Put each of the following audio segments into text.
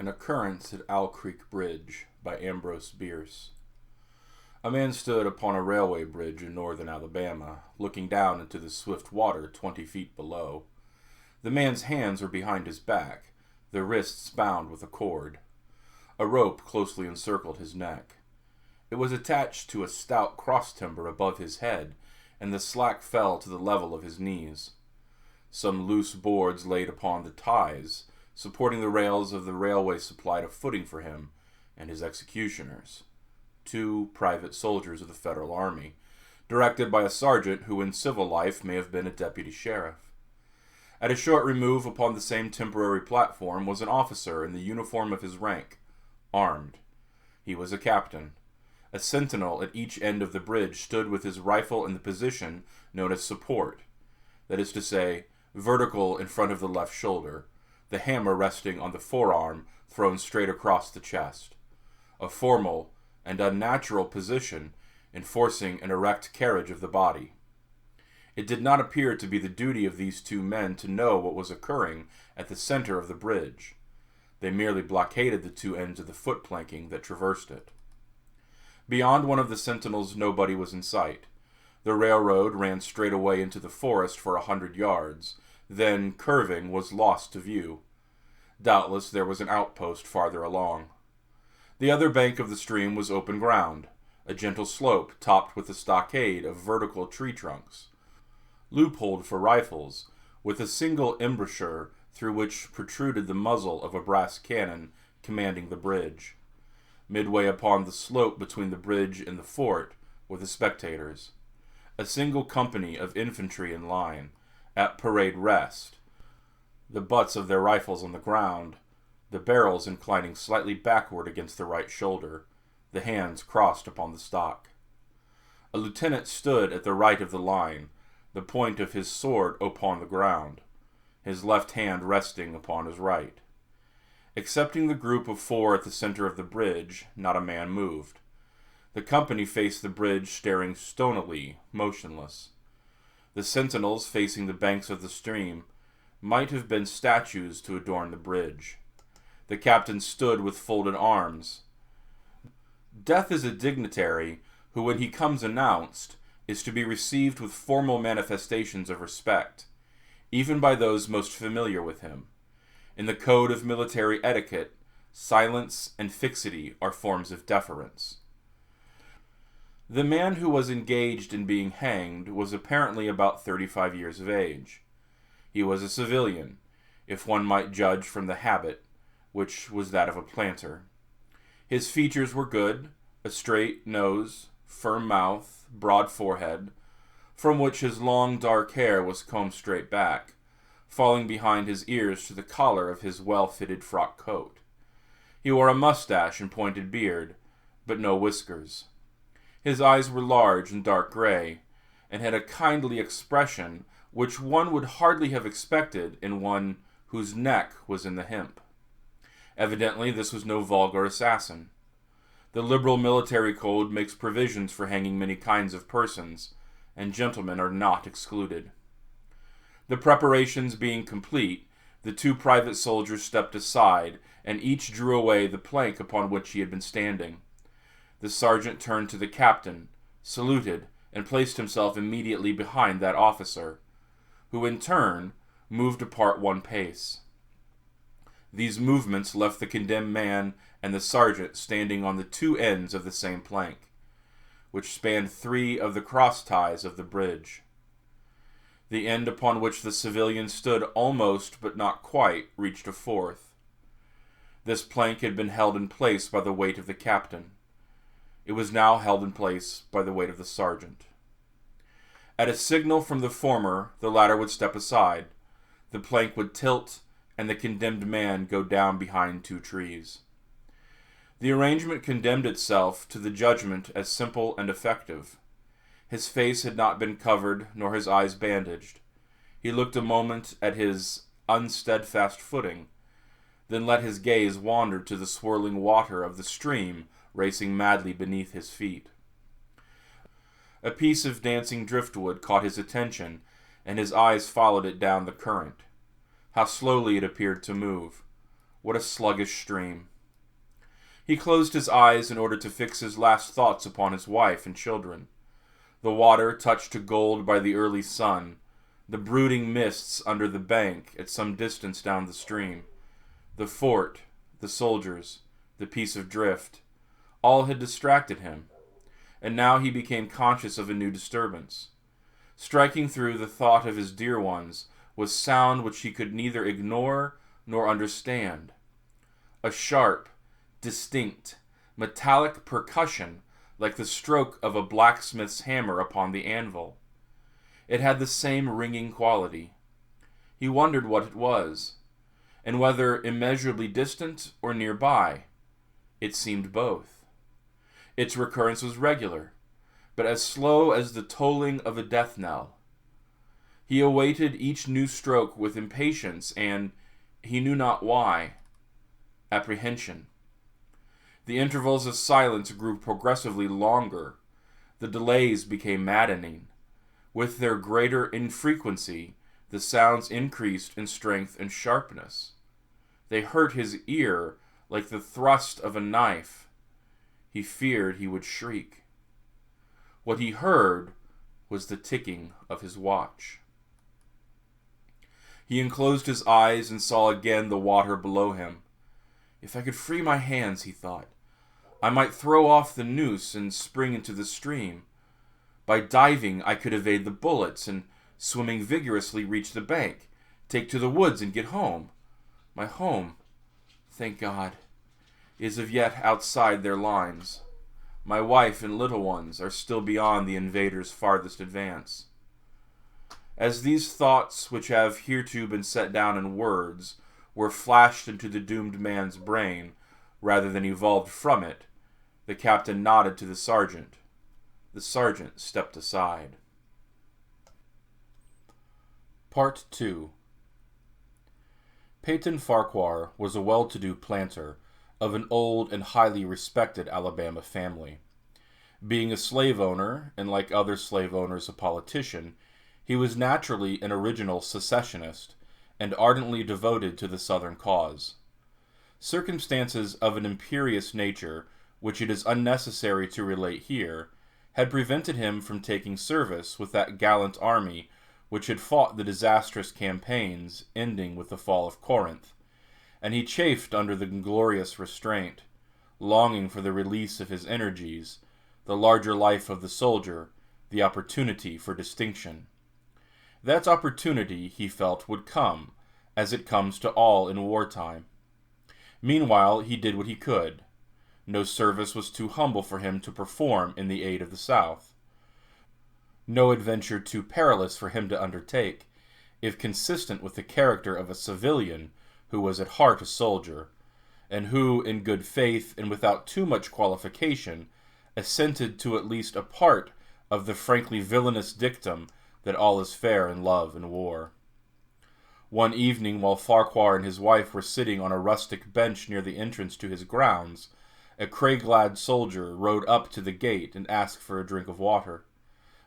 An Occurrence at Owl Creek Bridge by Ambrose, Bierce. A man stood upon a railway bridge in northern Alabama, looking down into the swift water 20 feet below. The man's hands were behind his back, the wrists bound with a cord. A rope closely encircled his neck. It was attached to a stout cross-timber above his head, and the slack fell to the level of his knees. Some loose boards laid upon the ties, supporting the rails of the railway supplied a footing for him and his executioners, 2 private soldiers of the Federal Army, directed by a sergeant who in civil life may have been a deputy sheriff. At a short remove upon the same temporary platform was an officer in the uniform of his rank, armed. He was a captain. A sentinel at each end of the bridge stood with his rifle in the position known as support, that is to say, vertical in front of the left shoulder, the hammer resting on the forearm thrown straight across the chest. A formal and unnatural position enforcing an erect carriage of the body. It did not appear to be the duty of these 2 men to know what was occurring at the center of the bridge. They merely blockaded the 2 ends of the foot planking that traversed it. Beyond one of the sentinels nobody was in sight. The railroad ran straight away into the forest for 100 yards, then, curving, was lost to view. Doubtless there was an outpost farther along. The other bank of the stream was open ground, a gentle slope topped with a stockade of vertical tree trunks, loopholed for rifles, with a single embrasure through which protruded the muzzle of a brass cannon commanding the bridge. Midway upon the slope between the bridge and the fort were the spectators. A single company of infantry in line, at parade rest, the butts of their rifles on the ground, the barrels inclining slightly backward against the right shoulder, the hands crossed upon the stock. A lieutenant stood at the right of the line, the point of his sword upon the ground, his left hand resting upon his right. Excepting the group of 4 at the center of the bridge, not a man moved. The company faced the bridge, staring stonily, motionless. The sentinels facing the banks of the stream might have been statues to adorn the bridge. The captain stood with folded arms. Death is a dignitary who, when he comes announced, is to be received with formal manifestations of respect, even by those most familiar with him. In the code of military etiquette, silence and fixity are forms of deference. The man who was engaged in being hanged was apparently about 35 years of age. He was a civilian, if one might judge from the habit, which was that of a planter. His features were good, a straight nose, firm mouth, broad forehead, from which his long dark hair was combed straight back, falling behind his ears to the collar of his well-fitted frock coat. He wore a mustache and pointed beard, but no whiskers. His eyes were large and dark gray, and had a kindly expression which one would hardly have expected in one whose neck was in the hemp. Evidently this was no vulgar assassin. The liberal military code makes provisions for hanging many kinds of persons, and gentlemen are not excluded. The preparations being complete, the 2 private soldiers stepped aside, and each drew away the plank upon which he had been standing. The sergeant turned to the captain, saluted, and placed himself immediately behind that officer, who in turn moved apart 1 pace. These movements left the condemned man and the sergeant standing on the 2 ends of the same plank, which spanned 3 of the cross ties of the bridge. The end upon which the civilian stood almost, but not quite, reached a 4th. This plank had been held in place by the weight of the captain. It was now held in place by the weight of the sergeant. At a signal from the former, the latter would step aside. The plank would tilt, and the condemned man go down behind 2 trees. The arrangement condemned itself to the judgment as simple and effective. His face had not been covered, nor his eyes bandaged. He looked a moment at his unsteadfast footing, then let his gaze wander to the swirling water of the stream racing madly beneath his feet. A piece of dancing driftwood caught his attention, and his eyes followed it down the current. How slowly it appeared to move. What a sluggish stream. He closed his eyes in order to fix his last thoughts upon his wife and children. The water touched to gold by the early sun, the brooding mists under the bank at some distance down the stream, the fort, the soldiers, the piece of drift, all had distracted him, and now he became conscious of a new disturbance. Striking through the thought of his dear ones was sound which he could neither ignore nor understand. A sharp, distinct, metallic percussion like the stroke of a blacksmith's hammer upon the anvil. It had the same ringing quality. He wondered what it was, and whether immeasurably distant or nearby. It seemed both. Its recurrence was regular, but as slow as the tolling of a death knell. He awaited each new stroke with impatience and, he knew not why, apprehension. The intervals of silence grew progressively longer. The delays became maddening. With their greater infrequency, the sounds increased in strength and sharpness. They hurt his ear like the thrust of a knife. He feared he would shriek. What he heard was the ticking of his watch. He unclosed his eyes and saw again the water below him. If I could free my hands, he thought, I might throw off the noose and spring into the stream. By diving, I could evade the bullets, and swimming vigorously reach the bank, take to the woods and get home. My home, thank God, is as yet outside their lines. My wife and little ones are still beyond the invaders' farthest advance. As these thoughts, which have hereto been set down in words, were flashed into the doomed man's brain, rather than evolved from it, the captain nodded to the sergeant. The sergeant stepped aside. Part 2. Peyton Farquhar was a well-to-do planter of an old and highly respected Alabama family. Being a slave owner, and like other slave owners a politician, he was naturally an original secessionist and ardently devoted to the Southern cause. Circumstances of an imperious nature, which it is unnecessary to relate here, had prevented him from taking service with that gallant army which had fought the disastrous campaigns ending with the fall of Corinth, and he chafed under the inglorious restraint, longing for the release of his energies, the larger life of the soldier, the opportunity for distinction. That opportunity, he felt, would come, as it comes to all in wartime. Meanwhile, he did what he could. No service was too humble for him to perform in the aid of the South. No adventure too perilous for him to undertake, if consistent with the character of a civilian who was at heart a soldier, and who, in good faith and without too much qualification, assented to at least a part of the frankly villainous dictum that all is fair in love and war. One evening, while Farquhar and his wife were sitting on a rustic bench near the entrance to his grounds, a cray-clad soldier rode up to the gate and asked for a drink of water.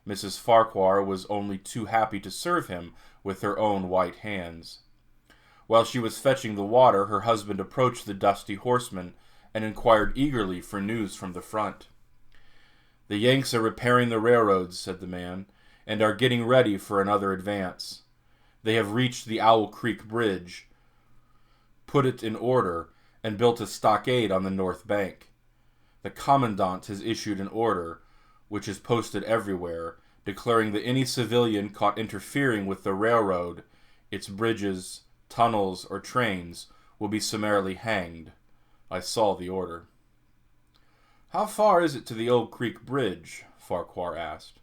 Mrs. Farquhar was only too happy to serve him with her own white hands. While she was fetching the water, her husband approached the dusty horseman and inquired eagerly for news from the front. "The Yanks are repairing the railroads," said the man, "and are getting ready for another advance. They have reached the Owl Creek Bridge, put it in order, and built a stockade on the north bank. The commandant has issued an order, which is posted everywhere, declaring that any civilian caught interfering with the railroad, its bridges, tunnels, or trains, will be summarily hanged. I saw the order." "How far is it to the Old Creek Bridge?" Farquhar asked.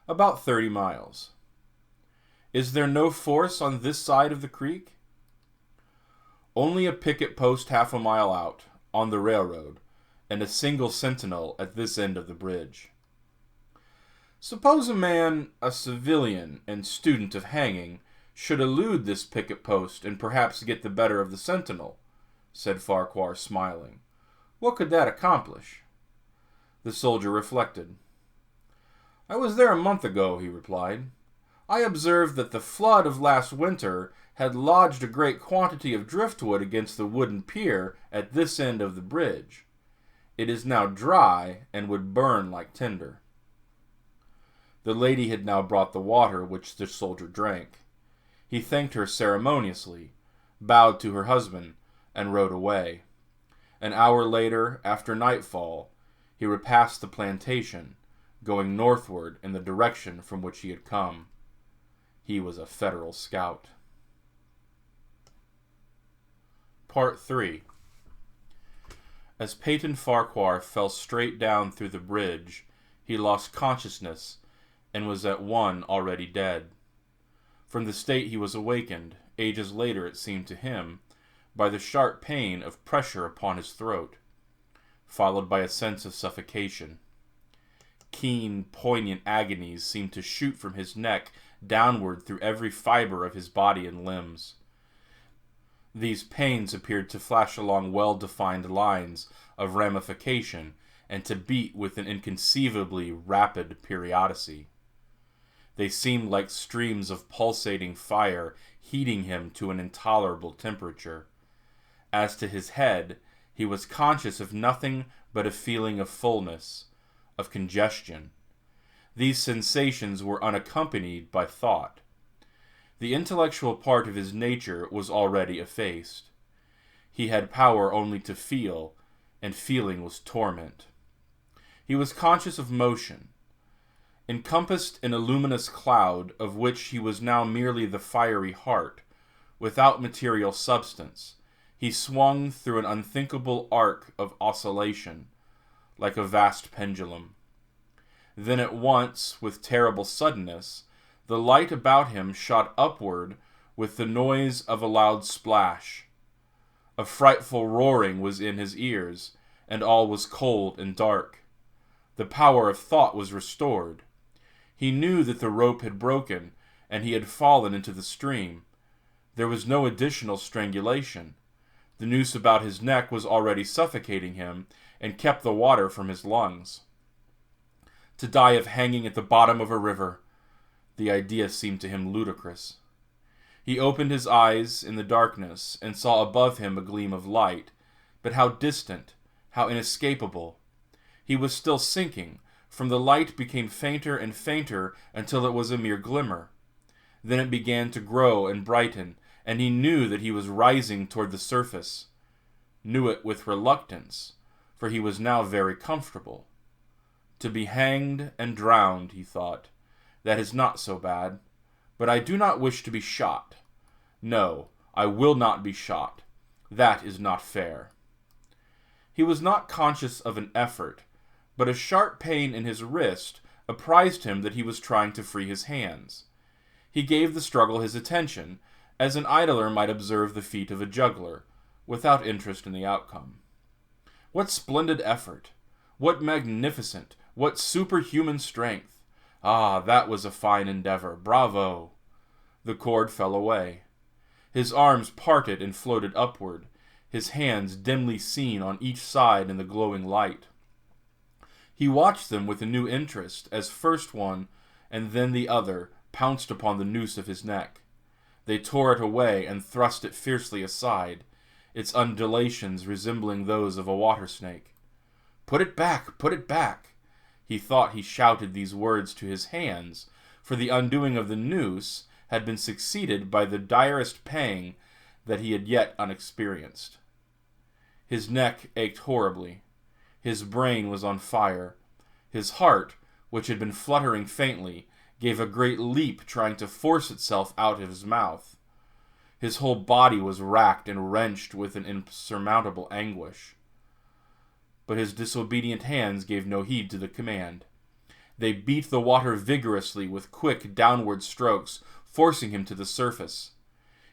"About 30 miles. "Is there no force on this side of the creek?" "Only a picket post half a mile out, on the railroad, and a single sentinel at this end of the bridge." "Suppose a man, a civilian and student of hanging, should elude this picket post and perhaps get the better of the sentinel," said Farquhar, smiling. "What could that accomplish?" The soldier reflected. "I was there a month ago," he replied. "I observed that the flood of last winter had lodged a great quantity of driftwood against the wooden pier at this end of the bridge. It is now dry and would burn like tinder. The lady had now brought the water, which the soldier drank. He thanked her ceremoniously, bowed to her husband, and rode away. An hour later, after nightfall, he repassed the plantation, going northward in the direction from which he had come. He was a Federal scout. Part 3. As Peyton Farquhar fell straight down through the bridge, he lost consciousness and was at one already dead. From the state he was awakened, ages later it seemed to him, by the sharp pain of pressure upon his throat, followed by a sense of suffocation. Keen, poignant agonies seemed to shoot from his neck downward through every fiber of his body and limbs. These pains appeared to flash along well-defined lines of ramification and to beat with an inconceivably rapid periodicity. They seemed like streams of pulsating fire heating him to an intolerable temperature. As to his head, he was conscious of nothing but a feeling of fullness, of congestion. These sensations were unaccompanied by thought. The intellectual part of his nature was already effaced. He had power only to feel, and feeling was torment. He was conscious of motion. Encompassed in a luminous cloud, of which he was now merely the fiery heart, without material substance, he swung through an unthinkable arc of oscillation, like a vast pendulum. Then at once, with terrible suddenness, the light about him shot upward with the noise of a loud splash. A frightful roaring was in his ears, and all was cold and dark. The power of thought was restored. He knew that the rope had broken, and he had fallen into the stream. There was no additional strangulation. The noose about his neck was already suffocating him, and kept the water from his lungs. To die of hanging at the bottom of a river! The idea seemed to him ludicrous. He opened his eyes in the darkness, and saw above him a gleam of light, but how distant, how inescapable! He was still sinking, from the light became fainter and fainter until it was a mere glimmer. Then it began to grow and brighten, and he knew that he was rising toward the surface. Knew it with reluctance, for he was now very comfortable. To be hanged and drowned, he thought, that is not so bad, but I do not wish to be shot. No, I will not be shot. That is not fair. He was not conscious of an effort, but a sharp pain in his wrist apprised him that he was trying to free his hands. He gave the struggle his attention, as an idler might observe the feat of a juggler, without interest in the outcome. What splendid effort! What magnificent, what superhuman strength! Ah, that was a fine endeavor. Bravo! The cord fell away. His arms parted and floated upward, his hands dimly seen on each side in the glowing light. He watched them with a new interest as first one and then the other pounced upon the noose of his neck. They tore it away and thrust it fiercely aside, its undulations resembling those of a water snake. "Put it back! Put it back!" He thought he shouted these words to his hands, for the undoing of the noose had been succeeded by the direst pang that he had yet unexperienced. His neck ached horribly. His brain was on fire. His heart, which had been fluttering faintly, gave a great leap trying to force itself out of his mouth. His whole body was racked and wrenched with an insurmountable anguish. But his disobedient hands gave no heed to the command. They beat the water vigorously with quick downward strokes, forcing him to the surface.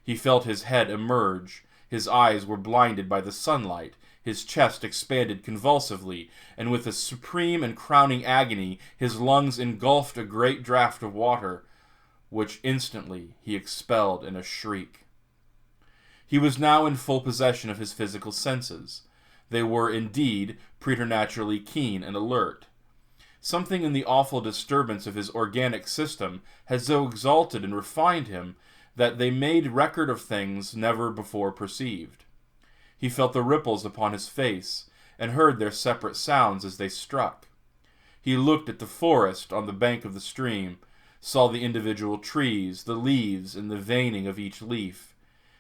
He felt his head emerge. His eyes were blinded by the sunlight. His chest expanded convulsively, and with a supreme and crowning agony, his lungs engulfed a great draught of water, which instantly he expelled in a shriek. He was now in full possession of his physical senses. They were, indeed, preternaturally keen and alert. Something in the awful disturbance of his organic system had so exalted and refined him that they made record of things never before perceived. He felt the ripples upon his face, and heard their separate sounds as they struck. He looked at the forest on the bank of the stream, saw the individual trees, the leaves, and the veining of each leaf.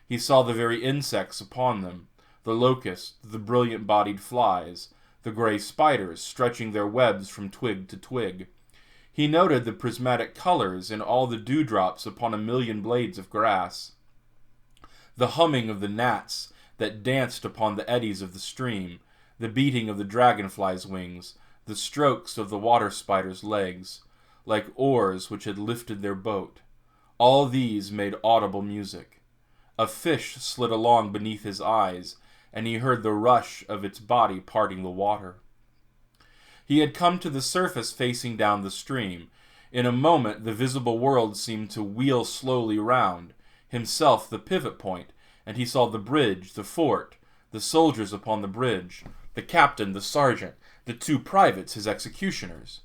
He saw the very insects upon them, the locusts, the brilliant-bodied flies, the gray spiders stretching their webs from twig to twig. He noted the prismatic colors in all the dewdrops upon a million blades of grass, the humming of the gnats that danced upon the eddies of the stream, the beating of the dragonfly's wings, the strokes of the water spider's legs, like oars which had lifted their boat. All these made audible music. A fish slid along beneath his eyes, and he heard the rush of its body parting the water. He had come to the surface facing down the stream. In a moment the visible world seemed to wheel slowly round, himself the pivot point, and he saw the bridge, the fort, the soldiers upon the bridge, the captain, the sergeant, the two privates, his executioners.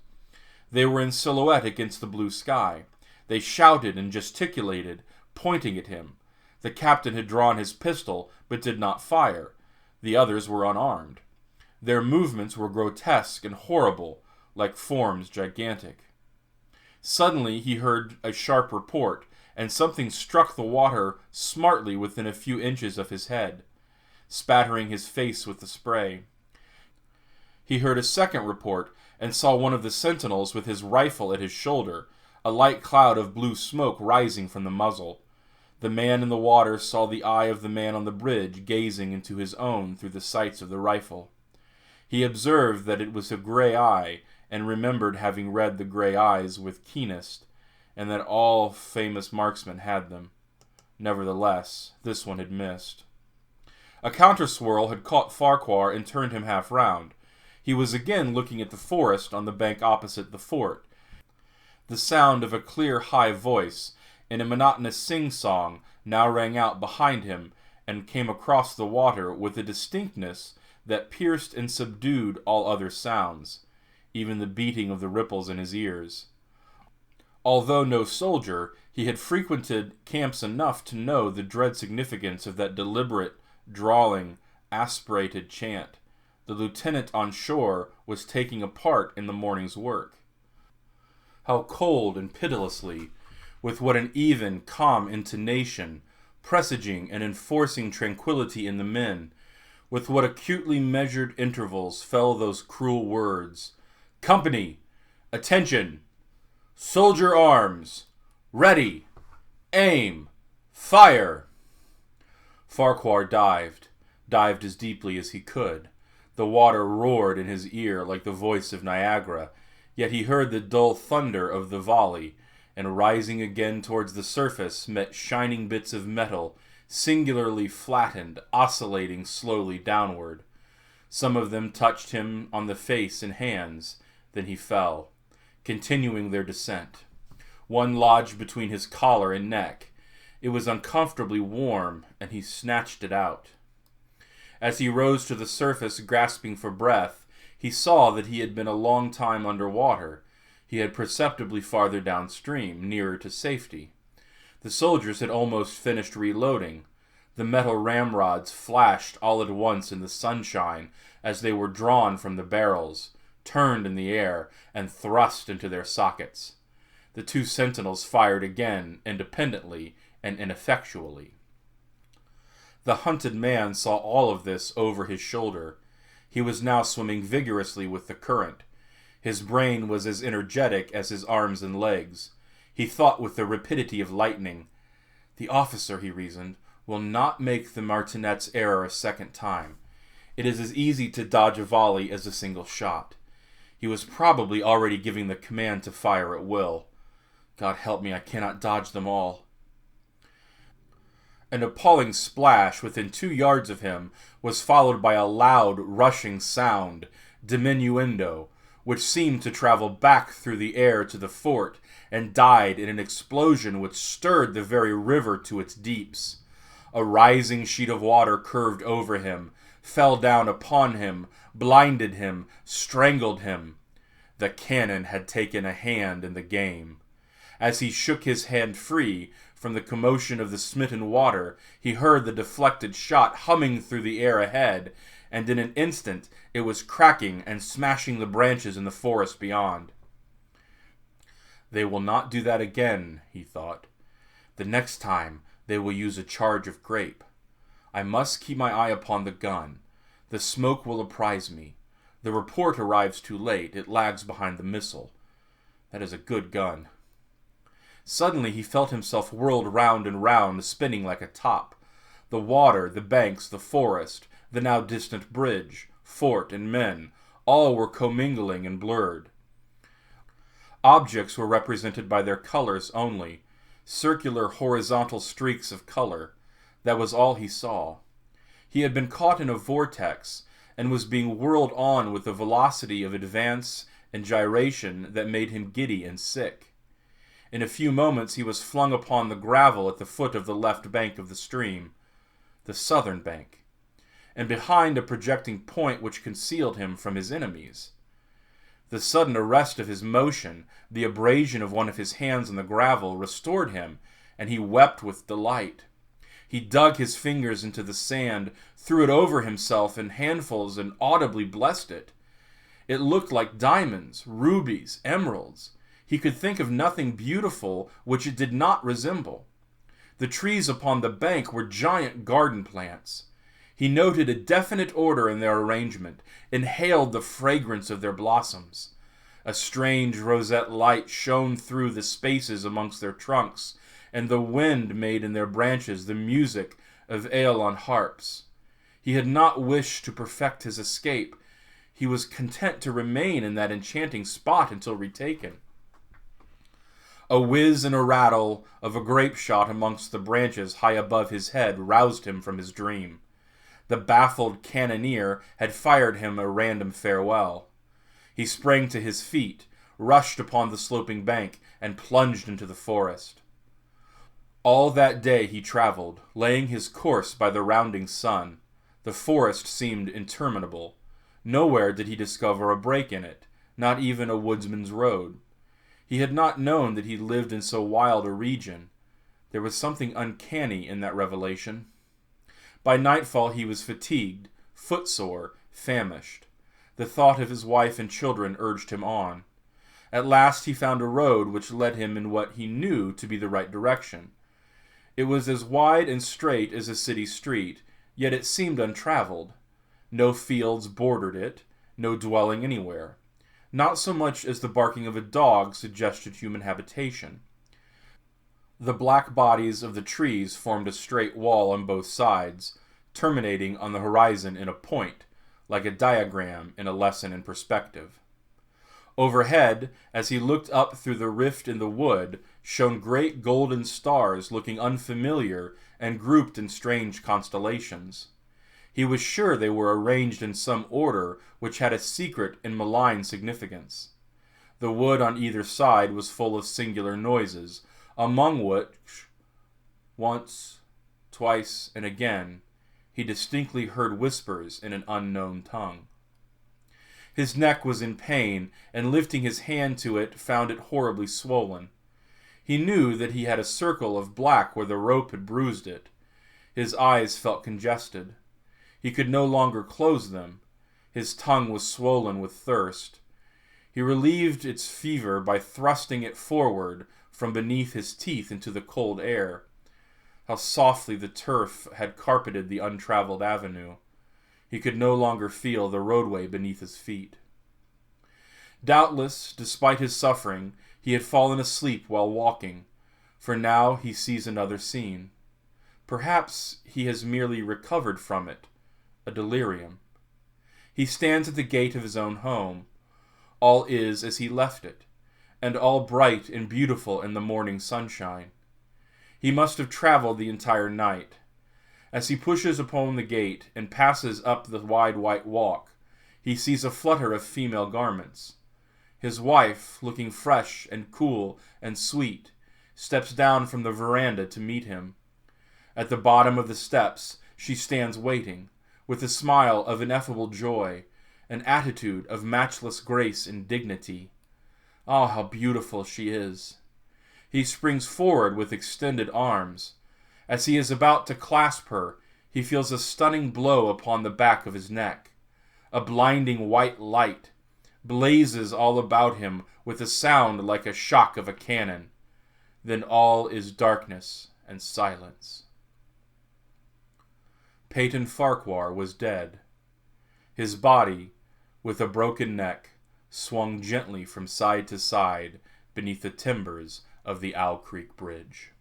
They were in silhouette against the blue sky. They shouted and gesticulated, pointing at him. The captain had drawn his pistol, but did not fire. The others were unarmed. Their movements were grotesque and horrible, like forms gigantic. Suddenly he heard a sharp report, and something struck the water smartly within a few inches of his head, spattering his face with the spray. He heard a second report, and saw one of the sentinels with his rifle at his shoulder, a light cloud of blue smoke rising from the muzzle. The man in the water saw the eye of the man on the bridge gazing into his own through the sights of the rifle. He observed that it was a gray eye, and remembered having read the gray eyes with keenest, and that all famous marksmen had them. Nevertheless, this one had missed. A counter-swirl had caught Farquhar and turned him half round. He was again looking at the forest on the bank opposite the fort. The sound of a clear, high voice, in a monotonous sing-song, now rang out behind him, and came across the water with a distinctness that pierced and subdued all other sounds, even the beating of the ripples in his ears. Although no soldier, he had frequented camps enough to know the dread significance of that deliberate, drawling, aspirated chant. The lieutenant on shore was taking a part in the morning's work. How cold and pitilessly, with what an even, calm intonation, presaging and enforcing tranquility in the men, with what acutely measured intervals fell those cruel words: "Company! Attention! Soldier arms! Ready! Aim! Fire!" Farquhar dived as deeply as he could. The water roared in his ear like the voice of Niagara, yet he heard the dull thunder of the volley, and rising again towards the surface met shining bits of metal, singularly flattened, oscillating slowly downward. Some of them touched him on the face and hands, then he fell, continuing their descent. One lodged between his collar and neck. It was uncomfortably warm, and he snatched it out. As he rose to the surface, grasping for breath, he saw that he had been a long time under water. He had perceptibly farther downstream, nearer to safety. The soldiers had almost finished reloading. The metal ramrods flashed all at once in the sunshine as they were drawn from the barrels, turned in the air, and thrust into their sockets. The two sentinels fired again, independently and ineffectually. The hunted man saw all of this over his shoulder. He was now swimming vigorously with the current. His brain was as energetic as his arms and legs. He thought with the rapidity of lightning. The officer, he reasoned, will not make the martinet's error a second time. It is as easy to dodge a volley as a single shot. He was probably already giving the command to fire at will. God help me, I cannot dodge them all. An appalling splash within 2 yards of him was followed by a loud, rushing sound, diminuendo, which seemed to travel back through the air to the fort and died in an explosion which stirred the very river to its deeps. A rising sheet of water curved over him, fell down upon him, blinded him, strangled him. The cannon had taken a hand in the game. As he shook his hand free, From the commotion of the smitten water, he heard the deflected shot humming through the air ahead, and in an instant it was cracking and smashing the branches in the forest beyond. They will not do that again, he thought. The next time they will use a charge of grape. I must keep my eye upon the gun. The smoke will apprise me. The report arrives too late. It lags behind the missile. That is a good gun. Suddenly he felt himself whirled round and round, spinning like a top. The water, the banks, the forest, the now distant bridge, fort, and men, all were commingling and blurred. Objects were represented by their colors only, circular horizontal streaks of color. That was all he saw. He had been caught in a vortex, and was being whirled on with a velocity of advance and gyration that made him giddy and sick. In a few moments he was flung upon the gravel at the foot of the left bank of the stream, the southern bank, and behind a projecting point which concealed him from his enemies. The sudden arrest of his motion, the abrasion of one of his hands on the gravel, restored him, and he wept with delight. He dug his fingers into the sand, threw it over himself in handfuls, and audibly blessed it. It looked like diamonds, rubies, emeralds. He could think of nothing beautiful which it did not resemble. The trees upon the bank were giant garden plants. He noted a definite order in their arrangement, inhaled the fragrance of their blossoms. A strange roseate light shone through the spaces amongst their trunks, and the wind made in their branches the music of aeolian harps. He had not wished to perfect his escape. He was content to remain in that enchanting spot until retaken. A whiz and a rattle of a grape shot amongst the branches high above his head roused him from his dream. The baffled cannoneer had fired him a random farewell. He sprang to his feet, rushed upon the sloping bank, and plunged into the forest. All that day he traveled, laying his course by the rounding sun. The forest seemed interminable. Nowhere did he discover a break in it, not even a woodsman's road. He had not known that he lived in so wild a region. There was something uncanny in that revelation. By nightfall he was fatigued, footsore, famished. The thought of his wife and children urged him on. At last he found a road which led him in what he knew to be the right direction. It was as wide and straight as a city street, yet it seemed untraveled. No fields bordered it, no dwelling anywhere. Not so much as the barking of a dog suggested human habitation. The black bodies of the trees formed a straight wall on both sides, terminating on the horizon in a point, like a diagram in a lesson in perspective. Overhead, as he looked up through the rift in the wood, shone great golden stars looking unfamiliar and grouped in strange constellations. He was sure they were arranged in some order which had a secret and malign significance. The wood on either side was full of singular noises, among which, once, twice, and again, he distinctly heard whispers in an unknown tongue. His neck was in pain, and lifting his hand to it, found it horribly swollen. He knew that he had a circle of black where the rope had bruised it. His eyes felt congested. He could no longer close them. His tongue was swollen with thirst. He relieved its fever by thrusting it forward from beneath his teeth into the cold air. How softly the turf had carpeted the untraveled avenue. He could no longer feel the roadway beneath his feet. Doubtless, despite his suffering, he had fallen asleep while walking, for now he sees another scene. Perhaps he has merely recovered from it, a delirium. He stands at the gate of his own home. All is as he left it, and all bright and beautiful in the morning sunshine. He must have traveled the entire night. As he pushes upon the gate and passes up the wide white walk, he sees a flutter of female garments. His wife, looking fresh and cool and sweet, steps down from the veranda to meet him. At the bottom of the steps, she stands waiting, with a smile of ineffable joy, an attitude of matchless grace and dignity. Ah, how beautiful she is! He springs forward with extended arms. As he is about to clasp her, he feels a stunning blow upon the back of his neck. A blinding white light blazes all about him with a sound like a shock of a cannon. Then all is darkness and silence. Peyton Farquhar was dead. His body, with a broken neck, swung gently from side to side beneath the timbers of the Owl Creek Bridge.